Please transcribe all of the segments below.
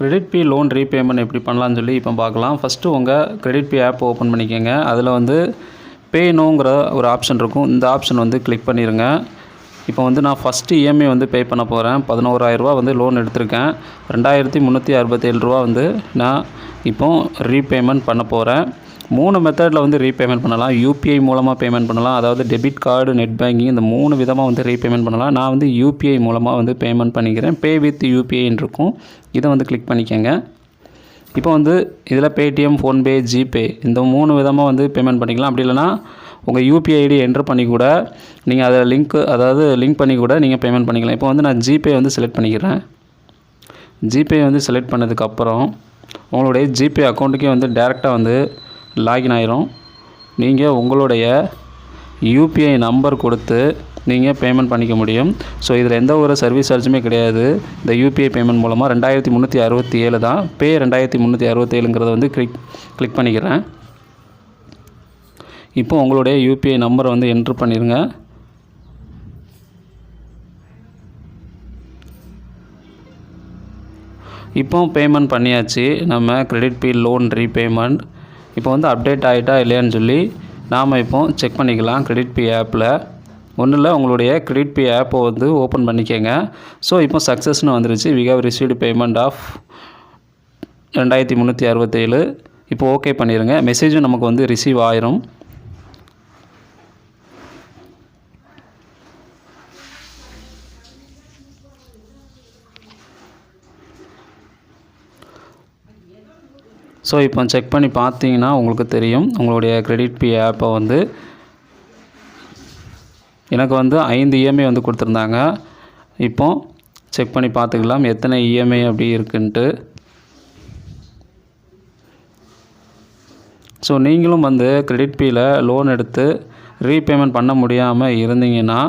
Credit B loan repayment எப்படி பண்ணலான்னு சொல்லி இப்போ பார்க்கலாம். ஃபஸ்ட்டு உங்கள் கிரெடிட் பி ஆப் ஓப்பன் பண்ணிக்கோங்க. அதில் வந்து பே நோங்கிற ஒரு ஆப்ஷன் இருக்கும். இந்த ஆப்ஷன் வந்து கிளிக் பண்ணிடுங்க. இப்போ வந்து நான் ஃபஸ்ட்டு இஎம்ஐ வந்து பே பண்ண போகிறேன். 11,000 வந்து லோன் எடுத்திருக்கேன். 2,367 வந்து நான் இப்போ ரீபேமெண்ட் பண்ண போகிறேன். 3 மெத்தடில் வந்து ரீபேமெண்ட் பண்ணலாம். யூபிஐ மூலமாக பேமெண்ட் பண்ணலாம், அதாவது டெபிட் கார்டு, நெட் பேங்கிங், இந்த 3 விதமாக வந்து ரீபேமெண்ட் பண்ணலாம். நான் வந்து யூபிஐ மூலமாக வந்து பேமெண்ட் பண்ணிக்கிறேன். பே வித் யூபிஐன்னு இருக்கும். இதை வந்து கிளிக் பண்ணிக்கோங்க. இப்போ வந்து இதில் பேடிஎம், ஃபோன்பே, ஜிபே இந்த 3 விதமாக வந்து பேமெண்ட் பண்ணிக்கலாம். அப்படி இல்லைனா உங்கள் யூபிஐ ஐடி என்ட்ரு பண்ணி கூட நீங்கள் அதை லிங்க் பண்ணி கூட நீங்கள் பேமெண்ட் பண்ணிக்கலாம். இப்போ வந்து நான் ஜிபே வந்து செலக்ட் பண்ணிக்கிறேன். ஜிபே வந்து செலக்ட் பண்ணதுக்கப்புறம் உங்களுடைய ஜிபே அக்கௌண்ட்டுக்கே வந்து டேரெக்டாக வந்து லாகின் ஆயிரும். நீங்கள் உங்களுடைய யூபிஐ நம்பர் கொடுத்து நீங்கள் பேமெண்ட் பண்ணிக்க முடியும். ஸோ இதில் எந்த ஒரு சர்வீஸ் சார்ஜுமே கிடையாது. இந்த யூபிஐ பேமெண்ட் மூலமாக 2,367 தான். பே 2,367ங்கிறத வந்து கிளிக் பண்ணிக்கிறேன். இப்போ உங்களுடைய யூபிஐ நம்பரை வந்து என்ட்ரு பண்ணிடுங்க. இப்போ பேமெண்ட் பண்ணியாச்சு. நம்ம கிரெடிட் பி லோன் ரீபேமெண்ட் இப்போ வந்து அப்டேட் ஆகிட்டா இல்லையான்னு சொல்லி நாம் இப்போ செக் பண்ணிக்கலாம். கிரெடிட் பி ஆப்பில் ஒன்றும் இல்லை, உங்களுடைய கிரெடிட் பி ஆப்பை வந்து ஓப்பன் பண்ணிக்கோங்க. ஸோ இப்போ சக்ஸஸ்னு வந்துருச்சு. We have received payment of 2,367. இப்போ ஓகே பண்ணிடுங்க. மெசேஜும் நமக்கு வந்து ரிசீவ் ஆயிரும். ஸோ இப்போ செக் பண்ணி பார்த்தீங்கன்னா உங்களுக்கு தெரியும். உங்களுடைய கிரெடிட் பி ஆப்பை வந்து எனக்கு வந்து 5 இஎம்ஐ வந்து கொடுத்துருந்தாங்க. இப்போ செக் பண்ணி பார்த்துக்கலாம் எத்தனை இஎம்ஐ அப்படி இருக்குன்ட்டு. ஸோ நீங்களும் வந்து கிரெடிட் பியில் லோன் எடுத்து ரீபேமெண்ட் பண்ண முடியாமல் இருந்தீங்கன்னா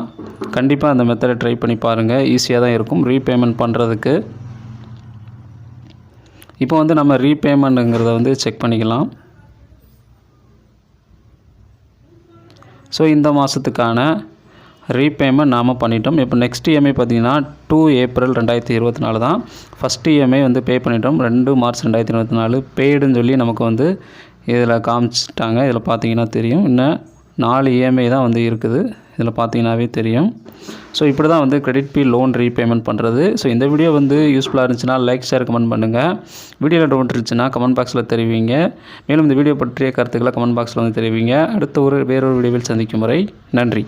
கண்டிப்பாக அந்த மெத்தடை ட்ரை பண்ணி பாருங்கள். ஈஸியாக தான் இருக்கும் ரீபேமெண்ட் பண்ணுறதுக்கு. இப்போ வந்து நம்ம ரீபேமெண்ட்டுங்கிறத வந்து செக் பண்ணிக்கலாம். ஸோ இந்த மாதத்துக்கான ரீபேமெண்ட் நாம் பண்ணிட்டோம். இப்போ நெக்ஸ்ட் இஎம்ஐ பார்த்திங்கன்னா 2 ஏப்ரல் 2024 தான். ஃபஸ்ட்டு இஎம்ஐ வந்து பே பண்ணிட்டோம். 2 மார்ச் 2024 பெய்டுன்னு சொல்லி நமக்கு வந்து இதில் காமிச்சிட்டாங்க. இதில் பார்த்தீங்கன்னா தெரியும். இன்னும் 4 இஎம்ஐ தான் வந்து இருக்குது. இதில் பார்த்தீங்கன்னாவே தெரியும். ஸோ இப்படி தான் வந்து கிரெடிட் பி லோன் ரீபேமெண்ட் பண்ணுறது. ஸோ இந்த வீடியோ வந்து யூஸ்ஃபுல்லாக இருந்துச்சுன்னா லைக், ஷேர், கமெண்ட் பண்ணுங்கள். வீடியோவில் டவுட் இருந்துச்சுன்னா கமெண்ட் பாக்ஸில் தெரிவிங்க. மேலும் இந்த வீடியோ பற்றிய கருத்துக்களை கமெண்ட் பாக்ஸில் வந்து தெரிவிங்க. அடுத்த வேறொரு வீடியோவில் சந்திக்கும் வரை நன்றி.